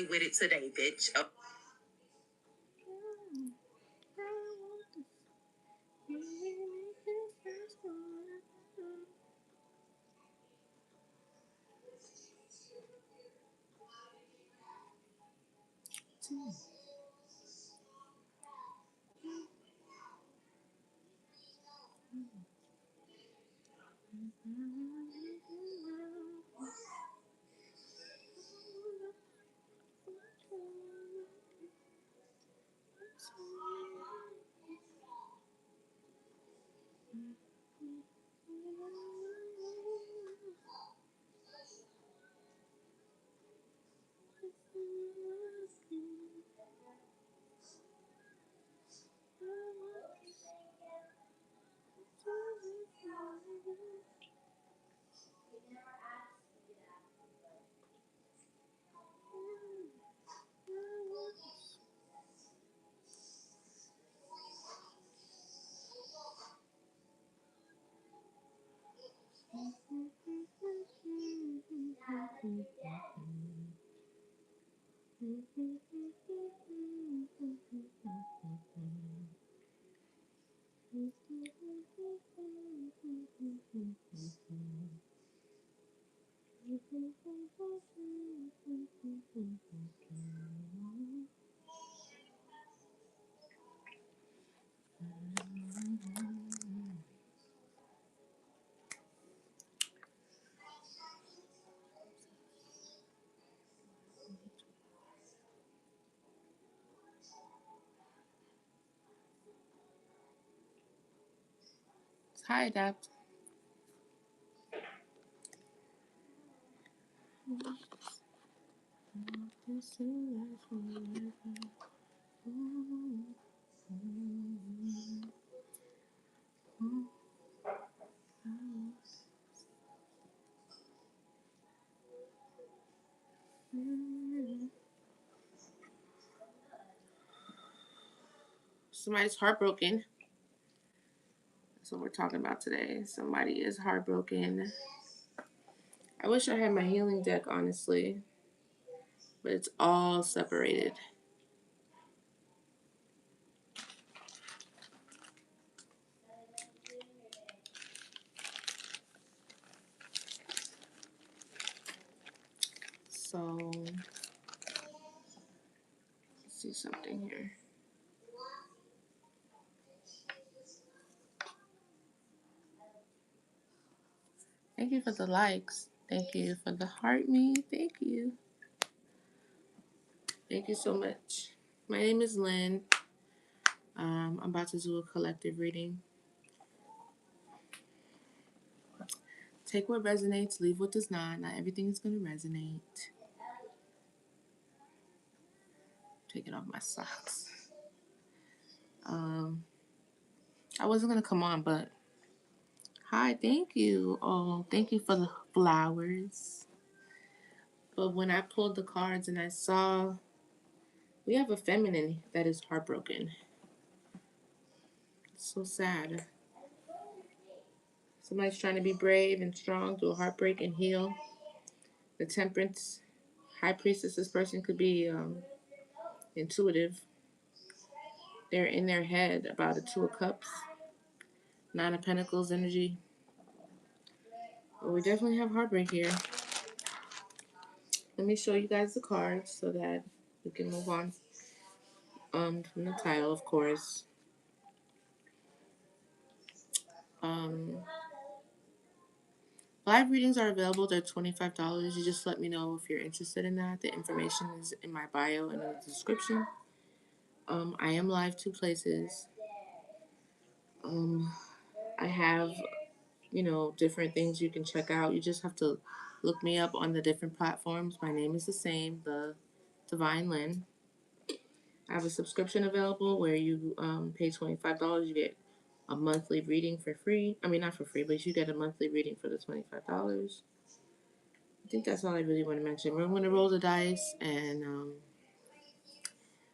me with it today, bitch. Oh. Hi, Adapt. Somebody's heartbroken. That's what we're talking about today. Somebody is heartbroken. I wish I had my healing deck, honestly, but it's all separated. So, let's see something here. Thank you for the likes. Thank you for the heart me. Thank you. Thank you so much. My name is Lynn. I'm about to do a collective reading. Take what resonates, leave what does not. Not everything is going to resonate. Taking off my socks. I wasn't going to come on, but hi, thank you. Oh, thank you for the flowers. But when I pulled the cards and I saw we have a feminine that is heartbroken. It's so sad. Somebody's trying to be brave and strong through a heartbreak and heal. The Temperance High Priestess, this person could be intuitive. They're in their head about a Two of Cups, Nine of Pentacles energy. But we definitely have heartbreak here. Let me show you guys the cards so that we can move on from the title, of course. Live readings are available. They're $25. You just let me know if you're interested in that. The information is in my bio and in the description. I am live 2 places. I have, different things you can check out. You just have to look me up on the different platforms. My name is the same, the Divine Lynn. I have a subscription available where you pay $25. You get a monthly reading for free. I mean, not for free, but you get a monthly reading for the $25. I think that's all I really want to mention. We're going to roll the dice and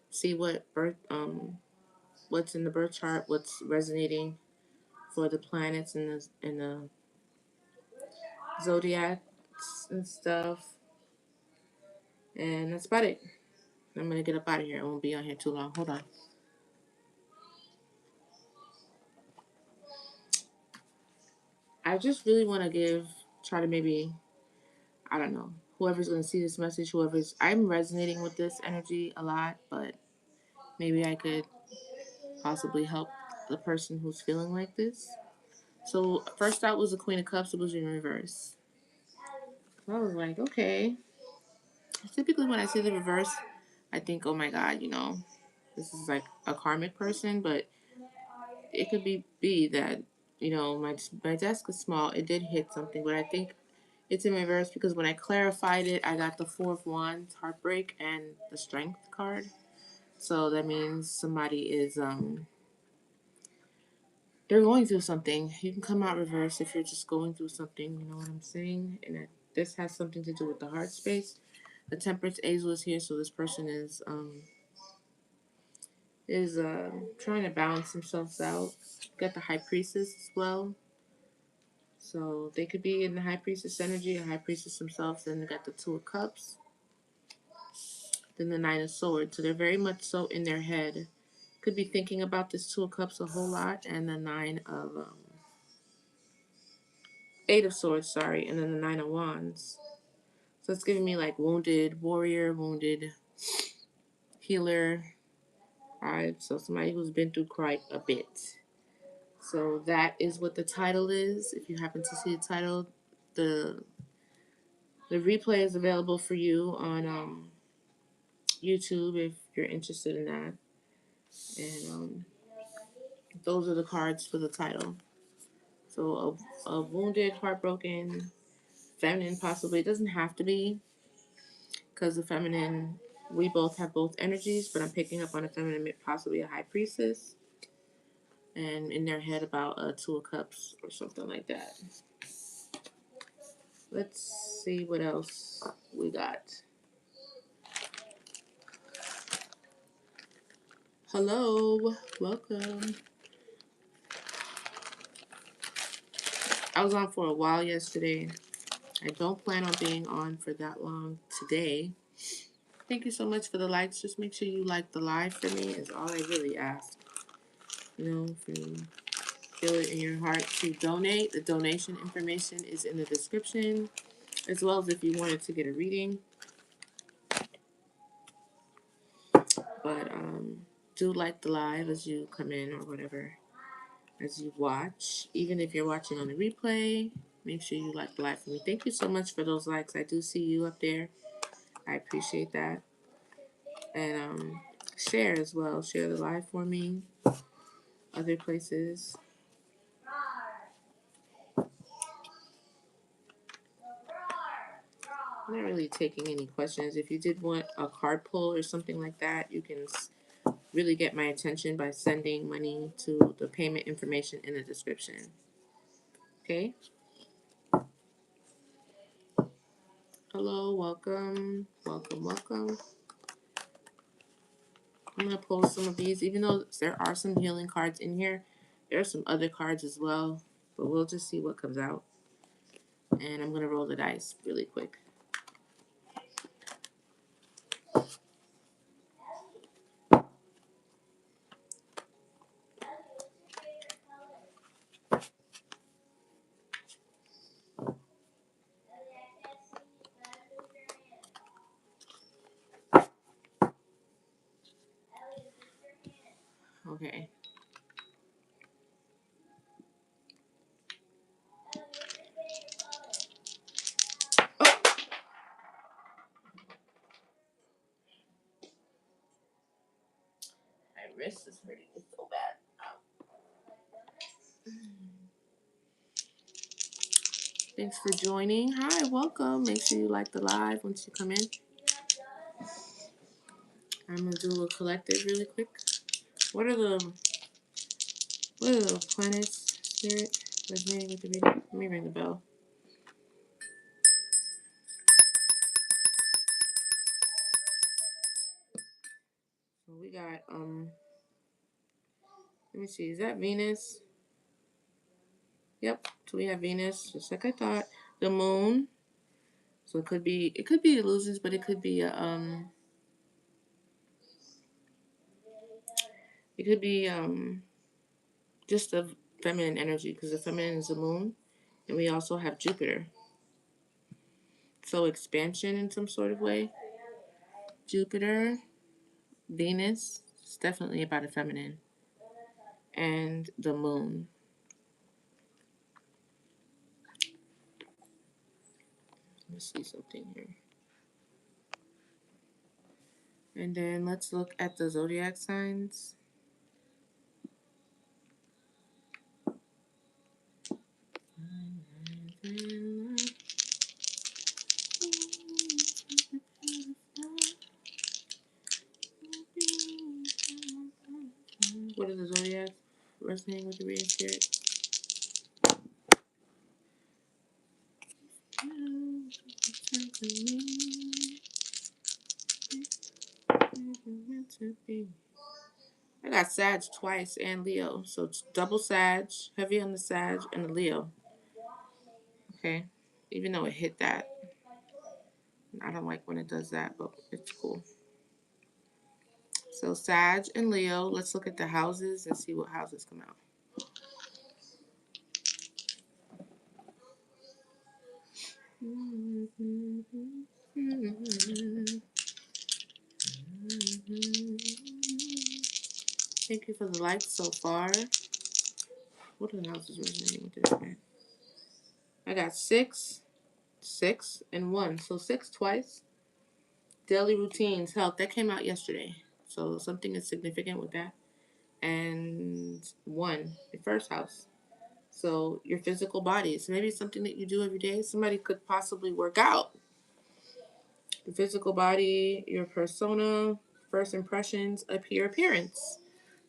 see what's in the birth chart, what's resonating for the planets and the zodiacs and stuff. And that's about it. I'm going to get up out of here. I won't be on here too long. Hold on. I just really want to try to maybe, I don't know, whoever's going to see this message, I'm resonating with this energy a lot, but maybe I could possibly help the person who's feeling like this. So first out was the Queen of Cups. It was in reverse. So I was like, okay. Typically when I see the reverse, I think, oh my God, this is like a karmic person, but it could be that, my desk is small. It did hit something, but I think it's in reverse because when I clarified it, I got the Four of Wands, Heartbreak, and the Strength card. So that means somebody is they're going through something. You can come out reverse if you're just going through something. You know what I'm saying? And this has something to do with the heart space. The Temperance Angel is here, so this person is trying to balance themselves out. Got the High Priestess as well. So they could be in the High Priestess energy, a High Priestess themselves. Then they got the Two of Cups. Then the Nine of Swords. So they're very much so in their head. Could be thinking about this Two of Cups a whole lot. And the Eight of Swords, sorry. And then the Nine of Wands. So it's giving me like wounded warrior, wounded healer vibes. So somebody who's been through quite a bit. So that is what the title is. If you happen to see the title, the replay is available for you on YouTube if you're interested in that. And those are the cards for the title. So a wounded, heartbroken, feminine possibly. It doesn't have to be because the feminine, we both have both energies, but I'm picking up on a feminine, possibly a high priestess. And in their head about a Two of Cups or something like that. Let's see what else we got. Hello, welcome. I was on for a while yesterday. I don't plan on being on for that long today. Thank you so much for the likes. Just make sure you like the live for me is all I really ask. If you feel it in your heart to donate, the donation information is in the description, as well as if you wanted to get a reading. But do like the live as you come in or whatever, as you watch. Even if you're watching on the replay, make sure you like the live for me. Thank you so much for those likes. I do see you up there. I appreciate that. And share as well. Share the live for me. Other places. I'm not really taking any questions. If you did want a card pull or something like that, you can really get my attention by sending money to the payment information in the description. Okay? Hello, welcome. Welcome, welcome. I'm going to pull some of these. Even though there are some healing cards in here, there are some other cards as well. But we'll just see what comes out. And I'm going to roll the dice really quick. Okay. Oh! My wrist is hurting so bad. Thanks for joining. Hi, welcome. Make sure you like the live once you come in. I'm going to do a collective really quick. What are the planets, spirit, resonating with the reading? Let me ring the bell. So we got, let me see, is that Venus? Yep, so we have Venus, just like I thought. The moon. So it could be illusions, but it could be It could be just the feminine energy, because the feminine is the moon, and we also have Jupiter. So expansion in some sort of way. Jupiter, Venus, it's definitely about a feminine, and the moon. Let me see something here. And then let's look at the zodiac signs. What are the zodiacs resonating with the reading spirit? I got Sag twice and Leo. So it's double Sag, heavy on the Sag, and the Leo. Okay. Even though it hit that. I don't like when it does that, but it's cool. So Sag and Leo. Let's look at the houses and see what houses come out. Thank you for the likes so far. What are the houses resonating with this, man? I got 6, 6, and 1. So 6 twice. Daily routines, health. That came out yesterday. So something is significant with that. And 1, your first house. So your physical body. So maybe it's something that you do every day. Somebody could possibly work out. Your physical body, your persona, first impressions, your appearance.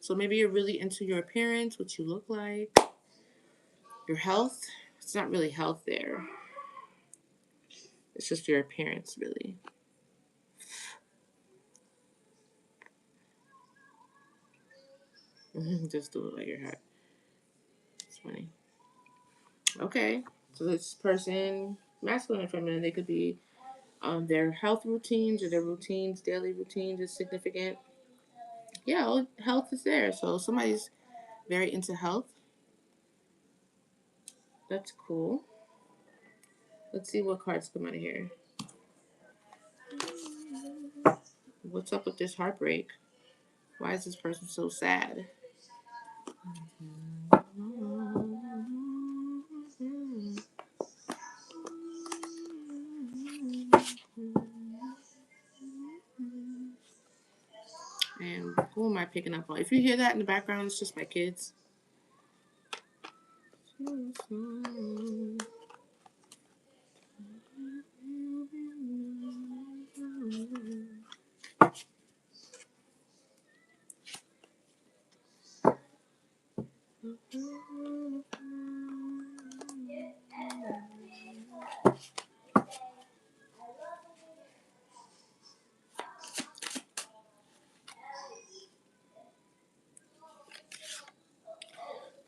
So maybe you're really into your appearance, what you look like. Your health. It's not really health there. It's just your appearance, really. Just do it like your hat. It's funny. Okay. So this person, masculine and feminine, they could be their health routines or their routines, daily routines is significant. Yeah, health is there. So somebody's very into health. That's cool. Let's see what cards come out of here. What's up with this heartbreak? Why is this person so sad? And who am I picking up on? If you hear that in the background, it's just my kids.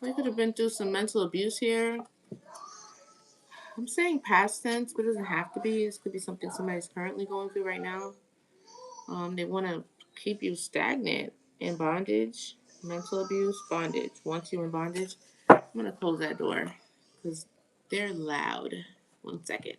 I could have been through some mental abuse here. I'm saying past tense, but it doesn't have to be. This could be something somebody's currently going through right now. They want to keep you stagnant in bondage, mental abuse, bondage. Once you're in bondage, I'm going to close that door because they're loud. 1 second.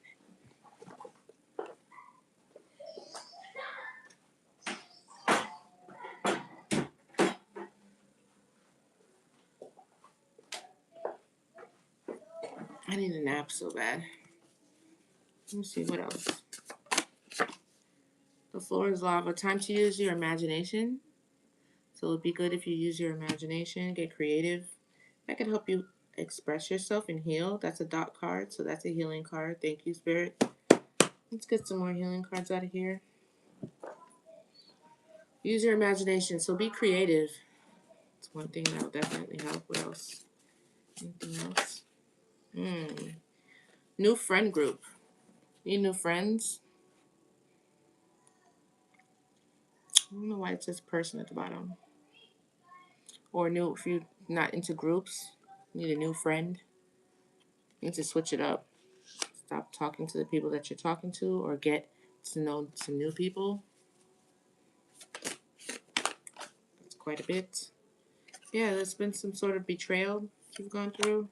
I need a nap so bad. Let me see what else. The floor is lava. Time to use your imagination. So it'd be good if you use your imagination, get creative. That could help you express yourself and heal. That's a dot card, so that's a healing card. Thank you, Spirit. Let's get some more healing cards out of here. Use your imagination. So be creative. It's one thing that will definitely help. What else? Anything else? New friend group. Need new friends? I don't know why it says person at the bottom. Or new, if you're not into groups, need a new friend. You need to switch it up. Stop talking to the people that you're talking to or get to know some new people. That's quite a bit. Yeah, there's been some sort of betrayal you've gone through.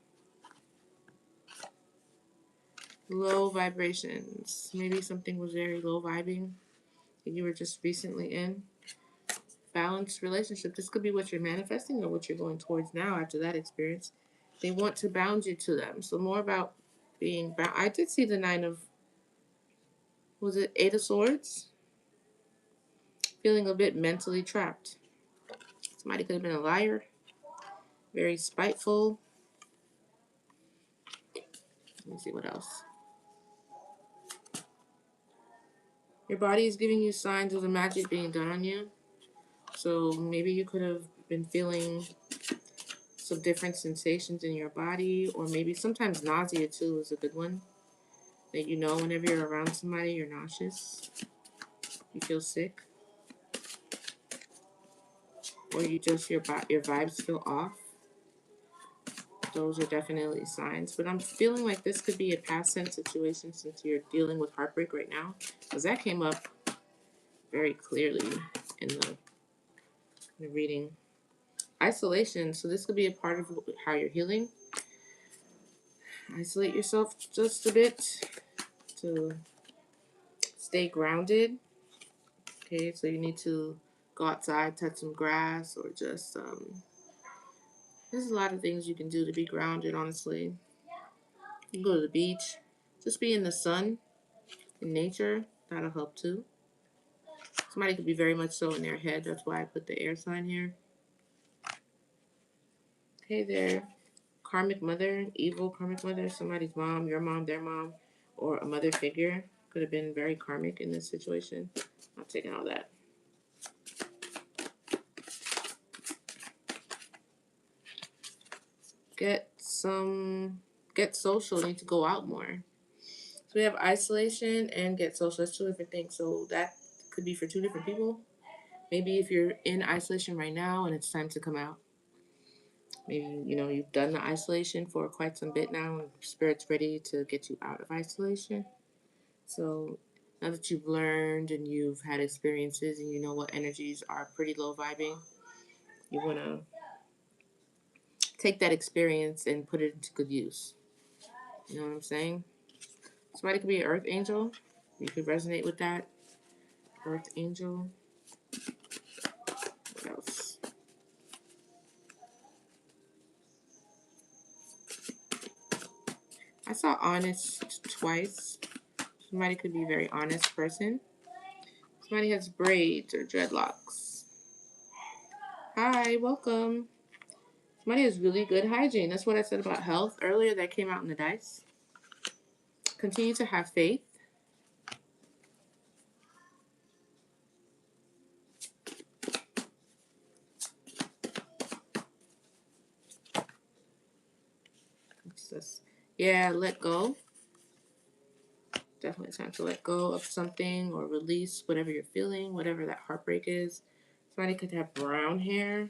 Low vibrations. Maybe something was very low vibing that you were just recently in. Balanced relationship. This could be what you're manifesting or what you're going towards now after that experience. They want to bound you to them. So more about being bound. I did see the nine of, was it Eight of Swords? Feeling a bit mentally trapped. Somebody could have been a liar, very spiteful. Let me see what else. Your body is giving you signs of the magic being done on you. So maybe you could have been feeling some different sensations in your body, or maybe sometimes nausea too is a good one. That you know whenever you're around somebody, you're nauseous, you feel sick, or you just your vibes feel off. Those are definitely signs. But I'm feeling like this could be a past tense situation since you're dealing with heartbreak right now, because that came up very clearly in the reading. Isolation. So this could be a part of how you're healing. Isolate yourself just a bit to stay grounded. Okay, so you need to go outside, touch some grass, or just there's a lot of things you can do to be grounded. Honestly, you can go to the beach, just be in the sun, in nature. That'll help too. Somebody could be very much so in their head. That's why I put the air sign here. Hey there, karmic mother, evil karmic mother, somebody's mom, your mom, their mom, or a mother figure could have been very karmic in this situation. I'm taking all that. Get social. Need to go out more. So we have isolation and get social. That's two different things. So that could be for two different people. Maybe if you're in isolation right now and it's time to come out. Maybe, you've done the isolation for quite some bit now and spirit's ready to get you out of isolation. So now that you've learned and you've had experiences and you know what energies are pretty low vibing, you want to take that experience and put it into good use. You know what I'm saying? Somebody could be an earth angel. You could resonate with that. Earth angel. What else? I saw honest twice. Somebody could be a very honest person. Somebody has braids or dreadlocks. Hi, welcome. Somebody has really good hygiene. That's what I said about health earlier that came out in the dice. Continue to have faith. Yeah, let go. Definitely time to let go of something or release whatever you're feeling, whatever that heartbreak is. Somebody could have brown hair.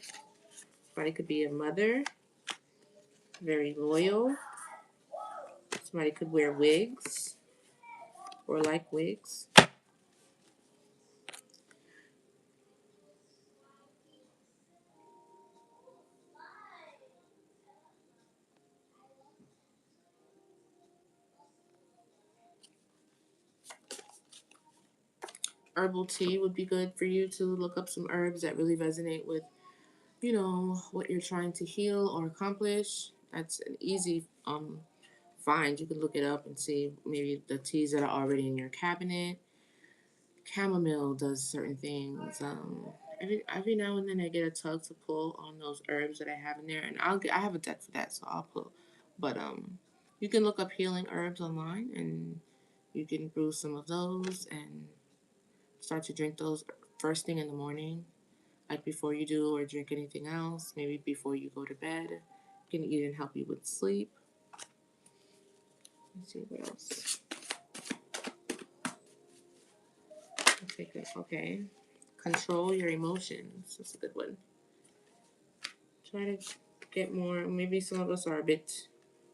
Somebody could be a mother. Very loyal. Somebody could wear wigs or like wigs. Herbal tea would be good for you to look up some herbs that really resonate with, what you're trying to heal or accomplish. That's an easy find. You can look it up and see maybe the teas that are already in your cabinet. Chamomile does certain things. Every now and then I get a tug to pull on those herbs that I have in there, and I have a deck for that, so I'll pull. But you can look up healing herbs online, and you can brew some of those and start to drink those first thing in the morning, like before you do or drink anything else. Maybe before you go to bed, it can even help you with sleep. Let's see what else. Okay. Control your emotions. That's a good one. Try to get more. Maybe some of us are a bit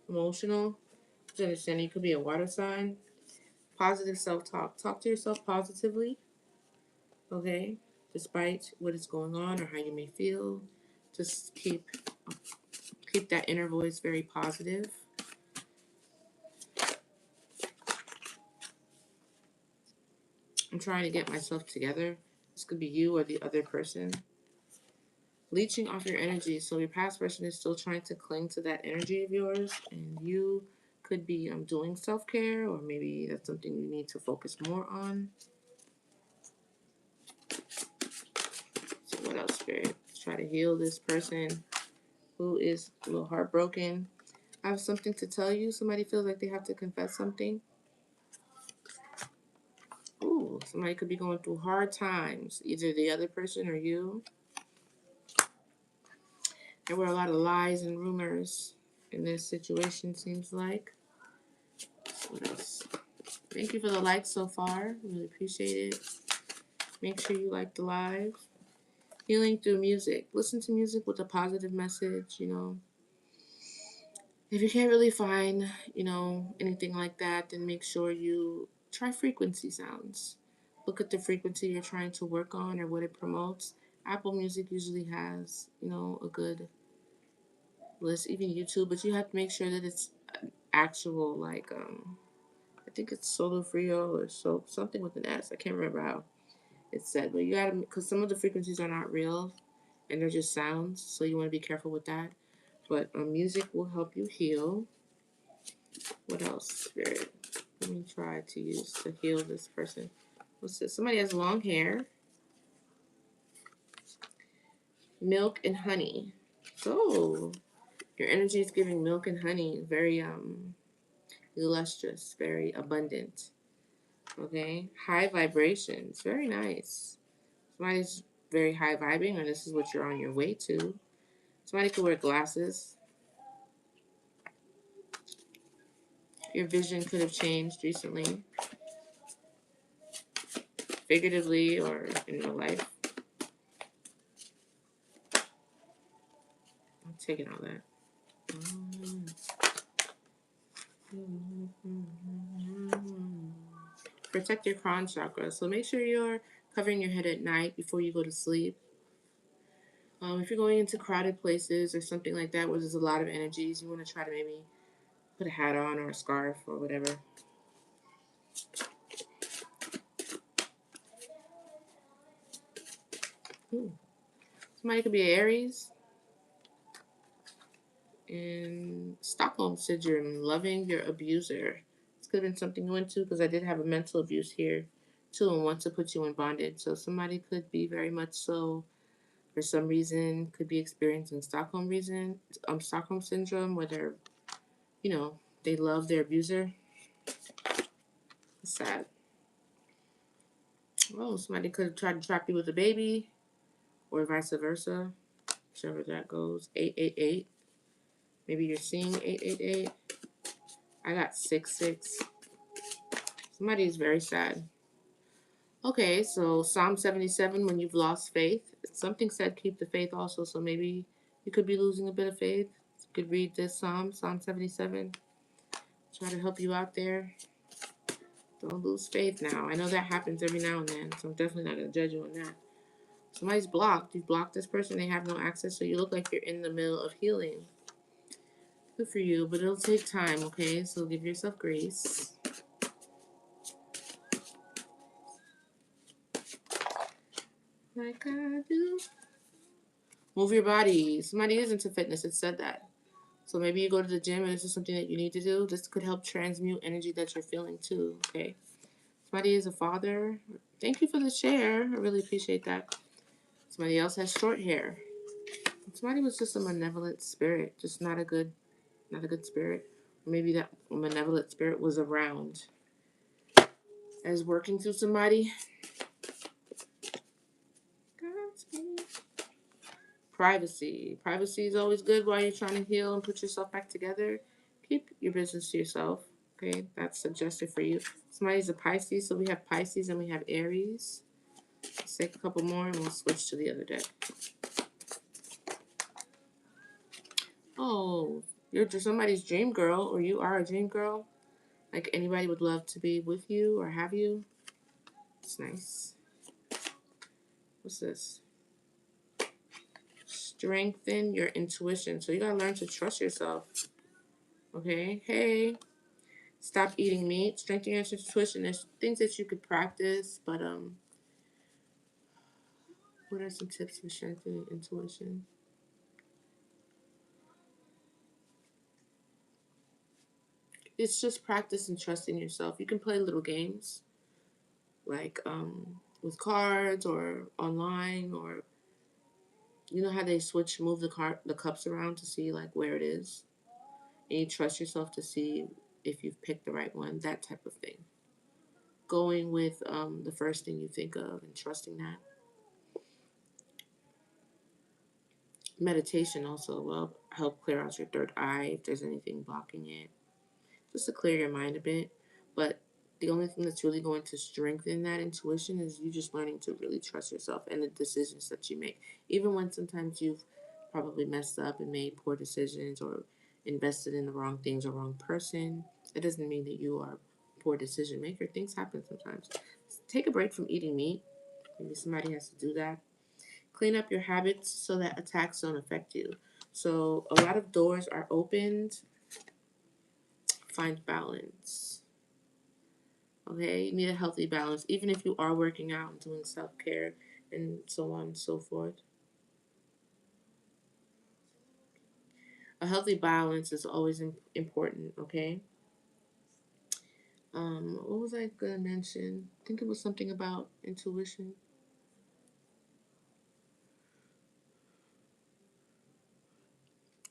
emotional. To understand, you could be a water sign. Positive self-talk. Talk to yourself positively. Okay, despite what is going on or how you may feel. Just keep that inner voice very positive. I'm trying to get myself together. This could be you or the other person. Leeching off your energy. So your past person is still trying to cling to that energy of yours, and you could be doing self-care, or maybe that's something you need to focus more on. So what else, Spirit? Let's try to heal this person who is a little heartbroken. I have something to tell you. Somebody feels like they have to confess something. Ooh, somebody could be going through hard times, either the other person or you. There were a lot of lies and rumors in this situation, seems like. What else? Thank you for the likes so far. Really appreciate it. Make sure you like the live. Healing through music. Listen to music with a positive message, If you can't really find, anything like that, then make sure you try frequency sounds. Look at the frequency you're trying to work on or what it promotes. Apple Music usually has, a good list, even YouTube, but you have to make sure that it's actual, like, I think it's Solo Frio or something with an S. I can't remember how it's said, but you gotta, because some of the frequencies are not real and they're just sounds, so you want to be careful with that. But music will help you heal. What else, Spirit? Let me try to use to heal this person. What's this? Somebody has long hair. Milk and honey. So your energy is giving milk and honey. Very illustrious, very abundant. Okay. High vibrations. Very nice. Somebody's very high vibing, or this is what you're on your way to. Somebody could wear glasses. Your vision could have changed recently, figuratively or in real life. I'm taking all that. Protect your crown chakra. So make sure you're covering your head at night before you go to sleep. If you're going into crowded places or something like that where there's a lot of energies, you want to try to maybe put a hat on or a scarf or whatever. Somebody could be Aries. And Stockholm Syndrome, loving your abuser. This could have been something you went to, because I did have a mental abuse here too and want to put you in bondage. So somebody could be very much so, for some reason, could be experiencing Stockholm Syndrome, where they're, they love their abuser. It's sad. Oh, somebody could have tried to trap you with a baby, or vice versa, whichever that goes. 888. Maybe you're seeing 888. I got 66. Somebody's very sad. Okay, so Psalm 77, when you've lost faith. Something said keep the faith also, so maybe you could be losing a bit of faith. You could read this Psalm 77. Try to help you out there. Don't lose faith now. I know that happens every now and then, so I'm definitely not going to judge you on that. Somebody's blocked. You've blocked this person. They have no access, so you look like you're in the middle of healing. Good for you, but it'll take time, okay? So give yourself grace. Like I do. Move your body. Somebody is into fitness. It said that. So maybe you go to the gym and this is something that you need to do. This could help transmute energy that you're feeling too, okay? Somebody is a father. Thank you for the share. I really appreciate that. Somebody else has short hair. Somebody was just a malevolent spirit, just not a good spirit. Or maybe that malevolent spirit was around as working through somebody. Godspeed. Privacy. Privacy is always good while you're trying to heal and put yourself back together. Keep your business to yourself. Okay, that's suggested for you. Somebody's a Pisces, so we have Pisces and we have Aries. Let's take a couple more and we'll switch to the other deck. Oh, you're somebody's dream girl, or you are a dream girl. Like anybody would love to be with you or have you. It's nice. What's this? strengthen your intuition. So you gotta learn to trust yourself. Okay? Hey, stop eating meat. Strengthen your intuition. There's things that you could practice, but what are some tips for strengthening intuition? It's just practice and trusting yourself. You can play little games like with cards or online, or you know how they move the cups around to see like where it is, and you trust yourself to see if you've picked the right one. That type of thing. Going with the first thing you think of and trusting that. Meditation also will help clear out your third eye if there's anything blocking it, just to clear your mind a bit. But the only thing that's really going to strengthen that intuition is you just learning to really trust yourself and the decisions that you make. Even when sometimes you've probably messed up and made poor decisions or invested in the wrong things or wrong person, it doesn't mean that you are a poor decision maker. Things happen sometimes. Take a break from eating meat. Maybe somebody has to do that. Clean up your habits so that attacks don't affect you. So a lot of doors are opened. Find balance. Okay, you need a healthy balance, even if you are working out and doing self-care and so on and so forth. A healthy balance is always important, okay? What was I gonna mention? I think it was something about intuition.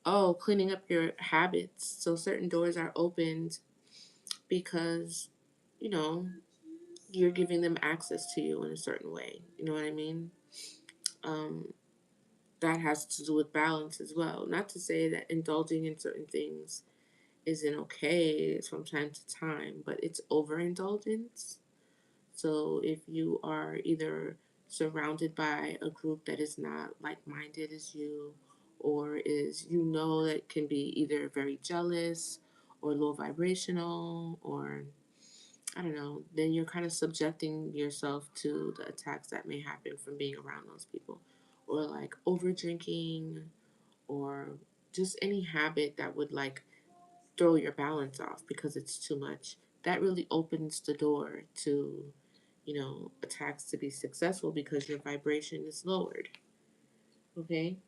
Oh, cleaning up your habits. So certain doors are opened because, you know, you're giving them access to you in a certain way. You know what I mean? Um, that has to do with balance as well. Not to say that indulging in certain things isn't okay from time to time, but it's overindulgence. So if you are either surrounded by a group that is not like-minded as you, or is that can be either very jealous or low vibrational, or I don't know, then you're kind of subjecting yourself to the attacks that may happen from being around those people, or like over drinking, or just any habit that would like throw your balance off because it's too much. That really opens the door to, attacks to be successful because your vibration is lowered. Okay?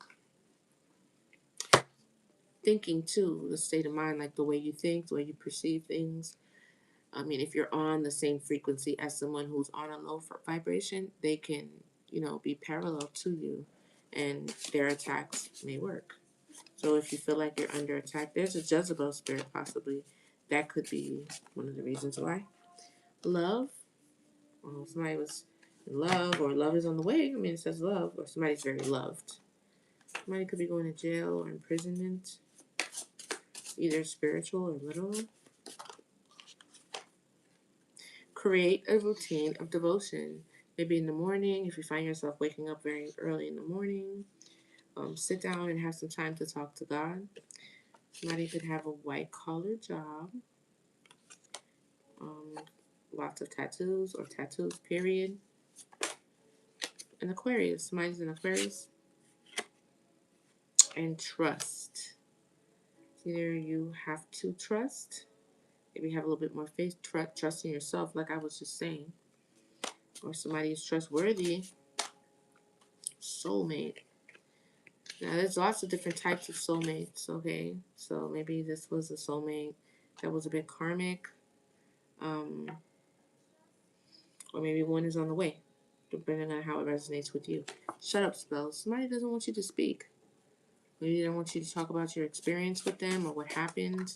Thinking too, the state of mind, like the way you think, the way you perceive things. I mean, if you're on the same frequency as someone who's on a low vibration, they can, be parallel to you and their attacks may work. So if you feel like you're under attack, there's a Jezebel spirit possibly. That could be one of the reasons why. Love. Well, somebody was in love or love is on the way. I mean, it says love, or somebody's very loved. Somebody could be going to jail or imprisonment, either spiritual or literal. Create a routine of devotion. Maybe in the morning, if you find yourself waking up very early in the morning, sit down and have some time to talk to God. Somebody could have a white collar job, um, lots of tattoos or tattoos, period. An Aquarius, somebody's an Aquarius. And trust. Either you have to trust, maybe have a little bit more faith, trust in yourself, like I was just saying, or somebody is trustworthy. Soulmate. Now, there's lots of different types of soulmates, okay? So maybe this was a soulmate that was a bit karmic, um, or maybe one is on the way, depending on how it resonates with you. Shut up spells. Somebody doesn't want you to speak. Maybe they don't want you to talk about your experience with them or what happened.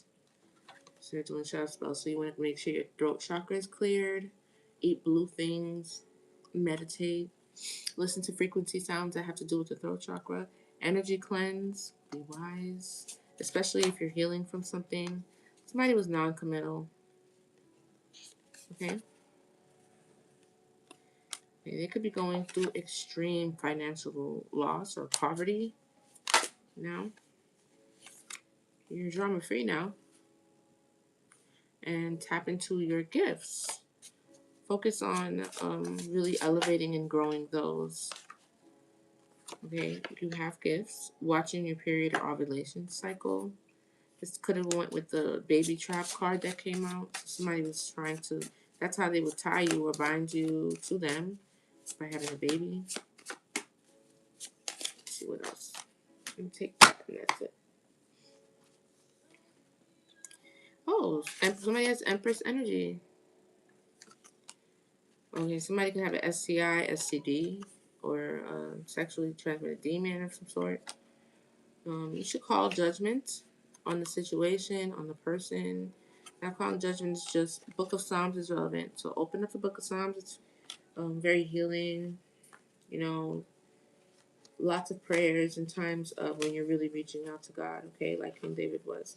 So you're doing shut up spells. So you want to make sure your throat chakra is cleared. Eat blue things. Meditate. Listen to frequency sounds that have to do with the throat chakra. Energy cleanse. Be wise. Especially if you're healing from something. Somebody was non-committal. Okay? They could be going through extreme financial loss or poverty. Now, you're drama free now. And tap into your gifts. Focus on really elevating and growing those. Okay, you have gifts. Watching your period or ovulation cycle. This could have went with the baby trap card that came out. Somebody was trying to. That's how they would tie you or bind you to them, by having a baby. Let's see what else. Let me take that, and that's it. Oh, and somebody has Empress energy. Okay, somebody can have an STI, STD, or sexually transmitted demon of some sort. You should call judgment on the situation, on the person. Not calling judgment is just Book of Psalms is relevant. So open up the Book of Psalms. It's very healing. You know, lots of prayers in times of when you're really reaching out to God. Okay, like King David was.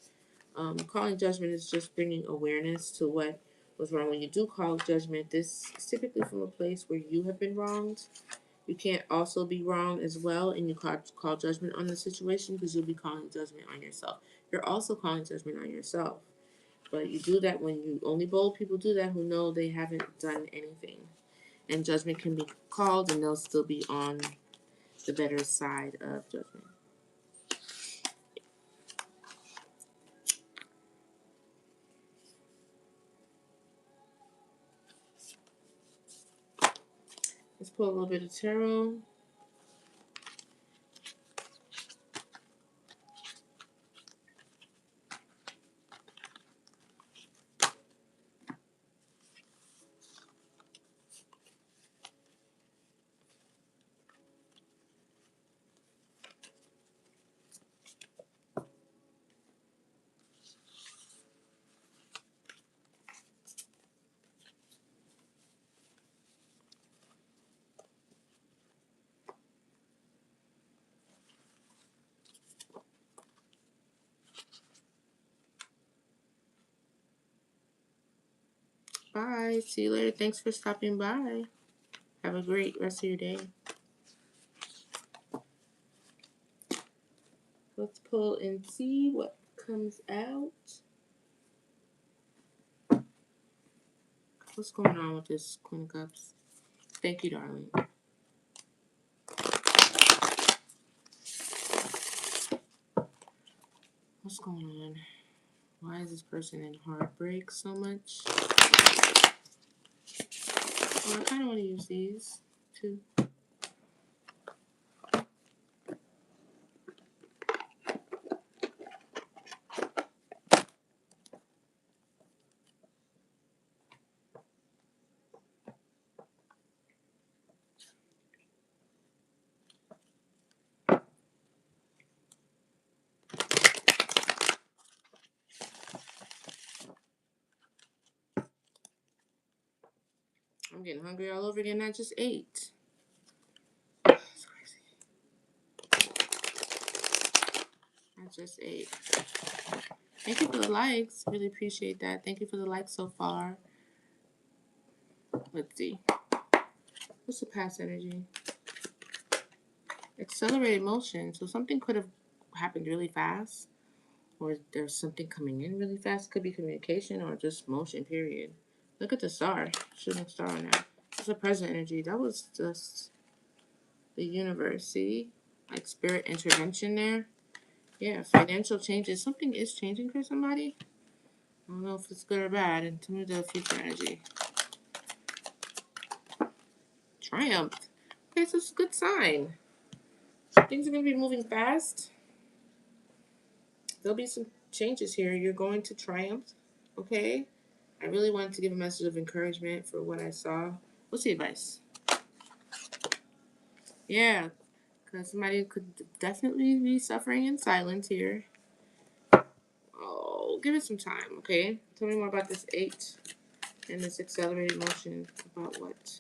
Calling judgment is just bringing awareness to what was wrong. When you do call judgment, this is typically from a place where you have been wronged. You can't also be wrong as well, and you call judgment on the situation because you'll be calling judgment on yourself. You're also calling judgment on yourself. But you do that when you only bold people do that who know they haven't done anything. And judgment can be called and they'll still be on the better side of judgment. Let's pull a little bit of tarot. Bye. See you later. Thanks for stopping by. Have a great rest of your day. Let's pull and see what comes out. What's going on with this Queen of Cups? Thank you, darling. What's going on? Why is this person in heartbreak so much? Well, I kind of want to use these too. I'm getting hungry all over again. I just ate. That's crazy. I just ate. Thank you for the likes. Really appreciate that. Thank you for the likes so far. Let's see. What's the past energy? Accelerated motion. So something could have happened really fast, or there's something coming in really fast. Could be communication or just motion, period. Look at the star. Shooting star on there. That's a present energy. That was just the universe. See? Like spirit intervention there. Yeah, financial changes. Something is changing for somebody. I don't know if it's good or bad. And tell me the future energy. Triumph. Okay, so it's a good sign. Things are going to be moving fast. There'll be some changes here. You're going to triumph. Okay? I really wanted to give a message of encouragement for what I saw. What's the advice? Yeah, because somebody could definitely be suffering in silence here. Oh, give it some time, okay? Tell me more about this 8 and this accelerated motion. About what?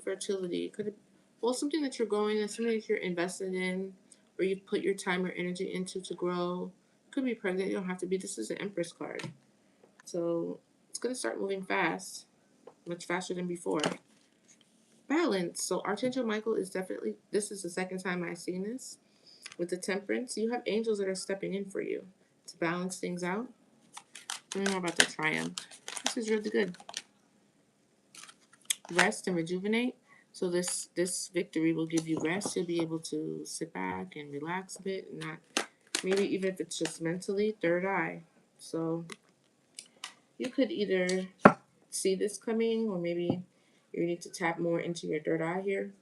Fertility. Could it, well, something that you're going and something that you're invested in or you've put your time or energy into to grow. Could be pregnant. You don't have to be. This is an Empress card. So it's going to start moving fast, much faster than before. Balance. So Archangel Michael is definitely, this is the second time I've seen this. With the Temperance, you have angels that are stepping in for you to balance things out. Tell me more about the Triumph. This is really good. Rest and rejuvenate. So this victory will give you rest. You'll be able to sit back and relax a bit, and not maybe even if it's just mentally, third eye. So you could either see this coming, or maybe you need to tap more into your third eye here.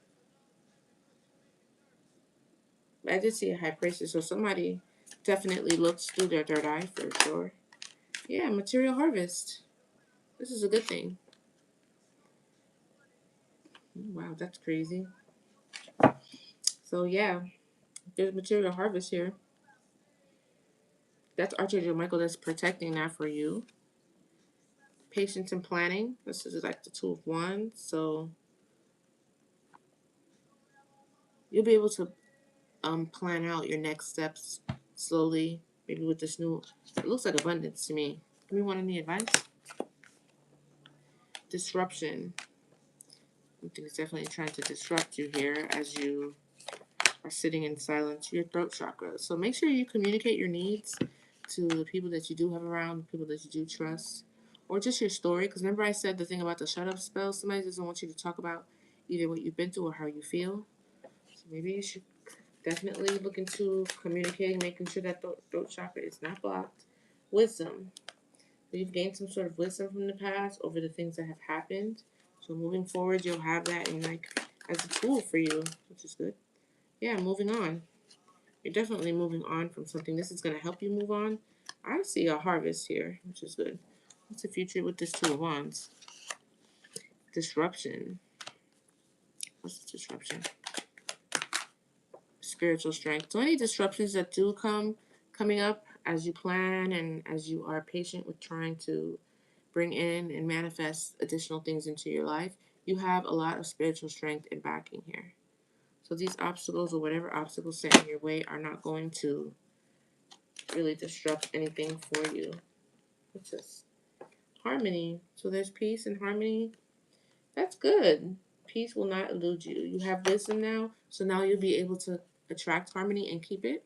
I did see a high priestess, so somebody definitely looks through their third eye for sure. Yeah, material harvest. This is a good thing. Wow, that's crazy. So yeah, there's material harvest here. That's Archangel Michael that's protecting that for you. Patience and planning. This is like the Two of Wands. So you'll be able to plan out your next steps slowly. Maybe with this new, it looks like abundance to me. Give me one any advice. Disruption. Something is definitely trying to disrupt you here as you are sitting in silence. Your throat chakra. So make sure you communicate your needs to the people that you do have around, people that you do trust, or just your story. Because remember I said the thing about the shut up spell? Somebody doesn't want you to talk about either what you've been through or how you feel. So maybe you should definitely look into communicating, making sure that throat chakra is not blocked. Wisdom. So you've gained some sort of wisdom from the past over the things that have happened. So moving forward, you'll have that in like as a tool for you, which is good. Yeah, moving on. You're definitely moving on from something. This is going to help you move on. I see a harvest here, which is good. What's the future with this Two of Wands? Disruption. What's the disruption? Spiritual strength. So any disruptions that do coming up as you plan and as you are patient with trying to bring in and manifest additional things into your life, you have a lot of spiritual strength and backing here. So these obstacles or whatever obstacles set in your way are not going to really disrupt anything for you. What's this? Harmony. So there's peace and harmony. That's good. Peace will not elude you. You have wisdom now, so now you'll be able to attract harmony and keep it.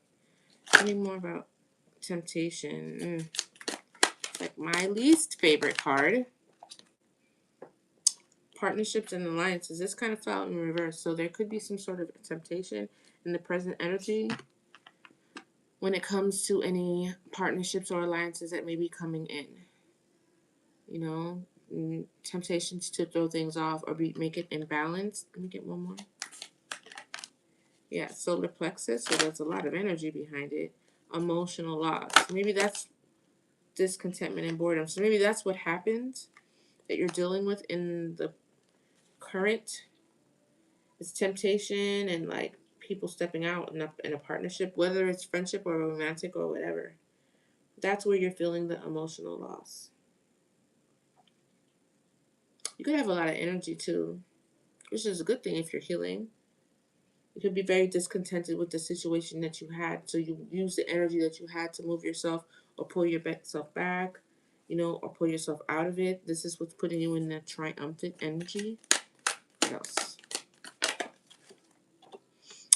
Tell me more about temptation. Like my least favorite card. Partnerships and alliances. This kind of fell in reverse. So there could be some sort of temptation in the present energy when it comes to any partnerships or alliances that may be coming in. You know, temptations to throw things off or make it imbalanced. Let me get one more. Yeah, solar plexus. So there's a lot of energy behind it. Emotional loss. Maybe that's discontentment and boredom. So maybe that's what happens that you're dealing with in the current. It's temptation and like people stepping out in a partnership, whether it's friendship or romantic or whatever. That's where you're feeling the emotional loss. You could have a lot of energy too, which is a good thing if you're healing. You could be very discontented with the situation that you had, so you use the energy that you had to move yourself or pull yourself back, or pull yourself out of it. This is what's putting you in that triumphant energy. What else?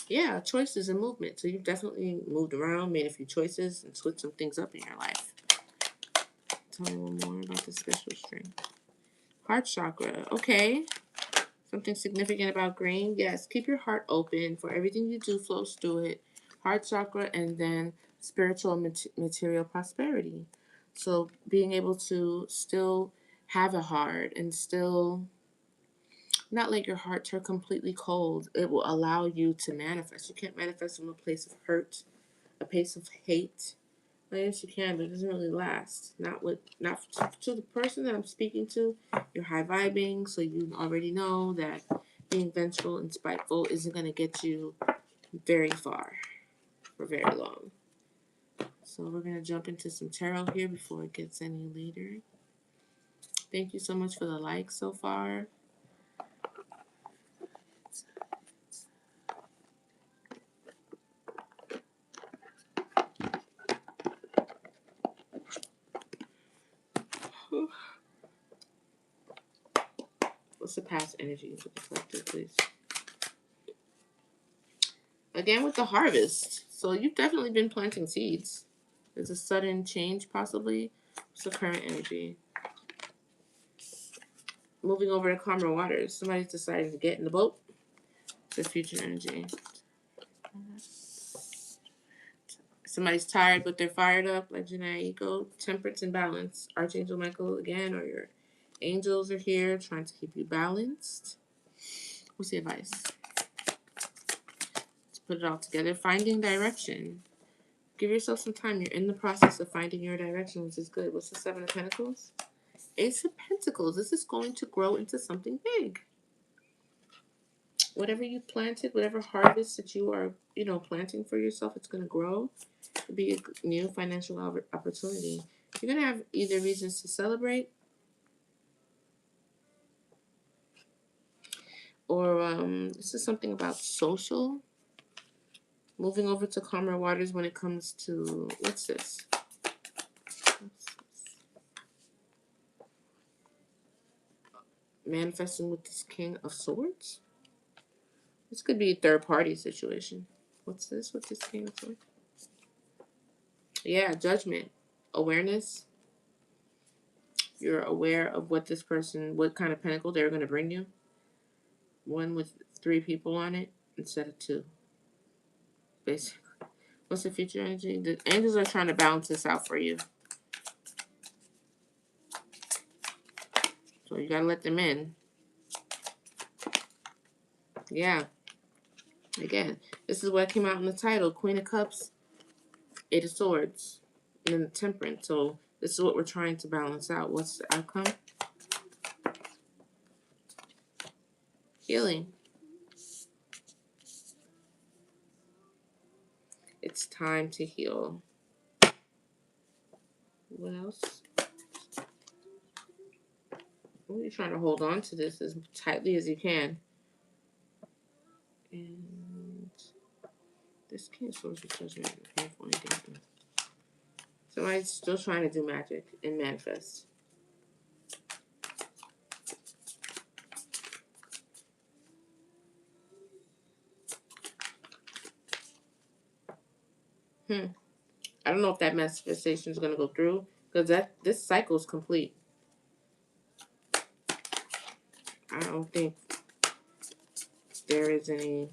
Yeah, choices and movement. So you've definitely moved around, made a few choices, and switched some things up in your life. Tell me one more about the special string. Heart chakra. Okay. Something significant about green. Yes, keep your heart open for everything you do flows through it. Heart chakra and then spiritual material prosperity. So being able to still have a heart and still not let your heart turn completely cold. It will allow you to manifest. You can't manifest from a place of hurt, a place of hate. I guess you can, but it doesn't really last. Not to the person that I'm speaking to. You're high vibing, so you already know that being vengeful and spiteful isn't going to get you very far for very long. So we're going to jump into some tarot here before it gets any later. Thank you so much for the likes so far. What's the past energy for the collective, please? Again with the harvest. So you've definitely been planting seeds. There's a sudden change possibly. What's the current energy? Moving over to calmer waters. Somebody's decided to get in the boat. The future energy. Somebody's tired, but they're fired up, like Janae. Ego, temperance, and balance. Archangel Michael again, or your angels are here trying to keep you balanced. What's the advice? Let's put it all together. Finding direction. Give yourself some time. You're in the process of finding your direction, which is good. What's the Seven of Pentacles? Ace of Pentacles. This is going to grow into something big. Whatever you planted, whatever harvest that you are, planting for yourself, it's going to grow. It'll be a new financial opportunity. You're going to have either reasons to celebrate or this is something about social. Moving over to calmer waters when it comes to, what's this? Manifesting with this King of Swords. This could be a third-party situation. What's this with this King of Swords? Yeah, judgment. Awareness. You're aware of what this person, what kind of pentacle they're going to bring you. One with 3 people on it instead of 2. Basically. What's the future energy? The angels are trying to balance this out for you. So you got to let them in. Yeah. Again, this is what came out in the title. Queen of Cups, 8 of Swords, and then the Temperance. So this is what we're trying to balance out. What's the outcome? Healing. It's time to heal. What else? Well, you're trying to hold on to this as tightly as you can. And this King of Swords is judgment. Somebody's still trying to do magic and manifest. I don't know if that manifestation is going to go through because this cycle is complete. I don't think there is any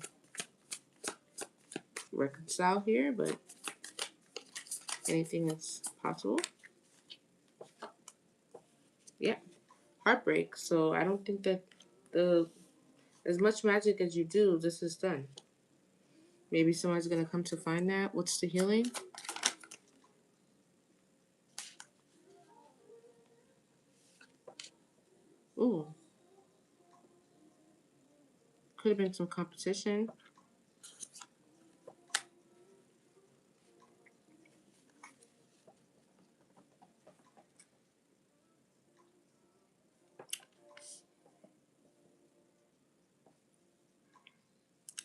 reconcile here, but anything is possible. Yeah, heartbreak. So I don't think that as much magic as you do, this is done. Maybe somebody's going to come to find that. What's the healing? Ooh. Could have been some competition.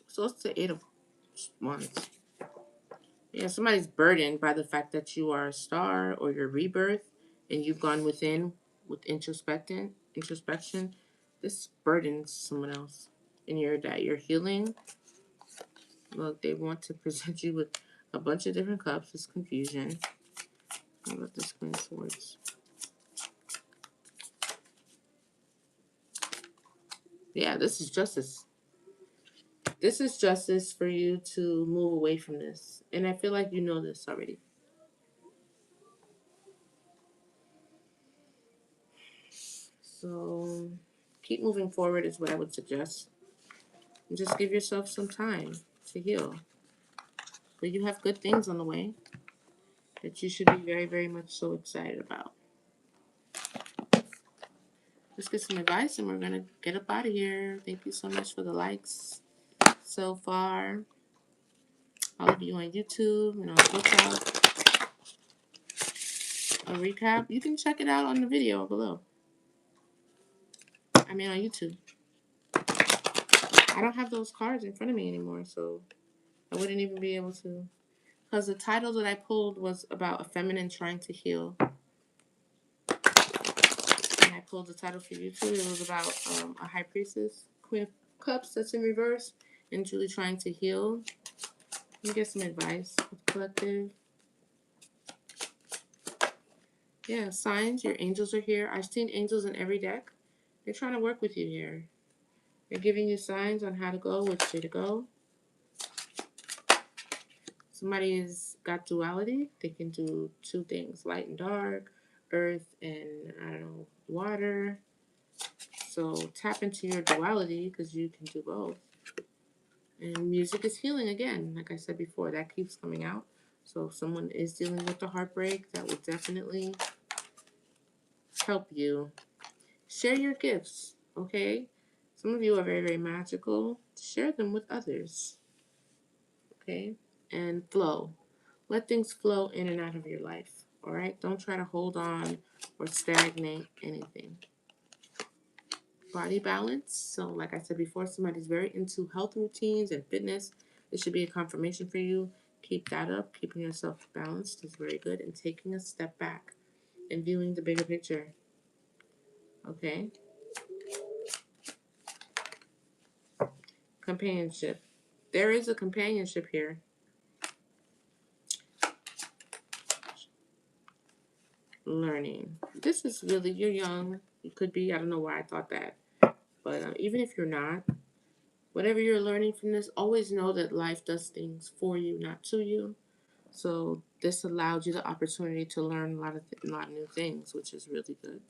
So it's the 8 of Wands. Yeah, somebody's burdened by the fact that you are a star or your rebirth and you've gone within with introspection. This burdens someone else. And you're healing. Look, they want to present you with a bunch of different cups. It's confusion. How about this Queen of Swords? Yeah, this is justice. This is justice for you to move away from this. And I feel like you know this already. So keep moving forward is what I would suggest. And just give yourself some time to heal. But you have good things on the way that you should be very, very much so excited about. Let's get some advice and we're going to get up out of here. Thank you so much for the likes so far. All of you on YouTube and on TikTok. A recap. You can check it out on the video below. I mean on YouTube. I don't have those cards in front of me anymore, so I wouldn't even be able to. Because the title that I pulled was about a feminine trying to heal. And I pulled the title for YouTube. It was about a high priestess, Queen of Cups that's in reverse, and Julie trying to heal. Let me get some advice with collective. Yeah, signs. Your angels are here. I've seen angels in every deck. They're trying to work with you here. They're giving you signs on how to go, which way to go. Somebody has got duality. They can do two things, light and dark, earth and, I don't know, water. So tap into your duality because you can do both. And music is healing again. Like I said before, that keeps coming out. So if someone is dealing with the heartbreak, that will definitely help you. Share your gifts, okay? Some of you are very, very magical. Share them with others, okay? And flow. Let things flow in and out of your life, all right? Don't try to hold on or stagnate anything. Body balance. So like I said before, somebody's very into health routines and fitness. It should be a confirmation for you. Keep that up. Keeping yourself balanced is very good. And taking a step back and viewing the bigger picture. Okay? Companionship. There is a companionship here. Learning. This is really, you're young. You could be. I don't know why I thought that. But even if you're not, whatever you're learning from this, always know that life does things for you, not to you. So this allowed you the opportunity to learn a lot of new things, which is really good.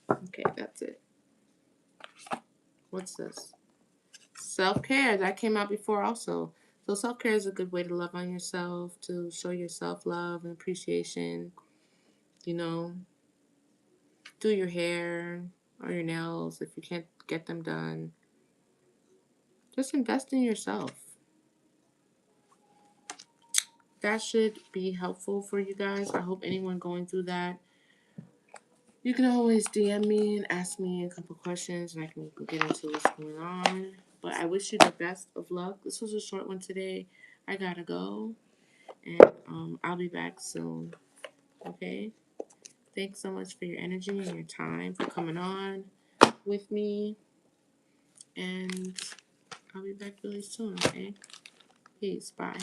Okay, that's it. What's this? Self-care. That came out before also. So self-care is a good way to love on yourself, to show yourself love and appreciation. You know, do your hair or your nails if you can't get them done. Just invest in yourself. That should be helpful for you guys. I hope anyone going through that, you can always DM me and ask me a couple questions and I can get into what's going on. But I wish you the best of luck. This was a short one today. I gotta go. And I'll be back soon. Okay? Thanks so much for your energy and your time, for coming on with me. And I'll be back really soon, okay? Peace. Bye.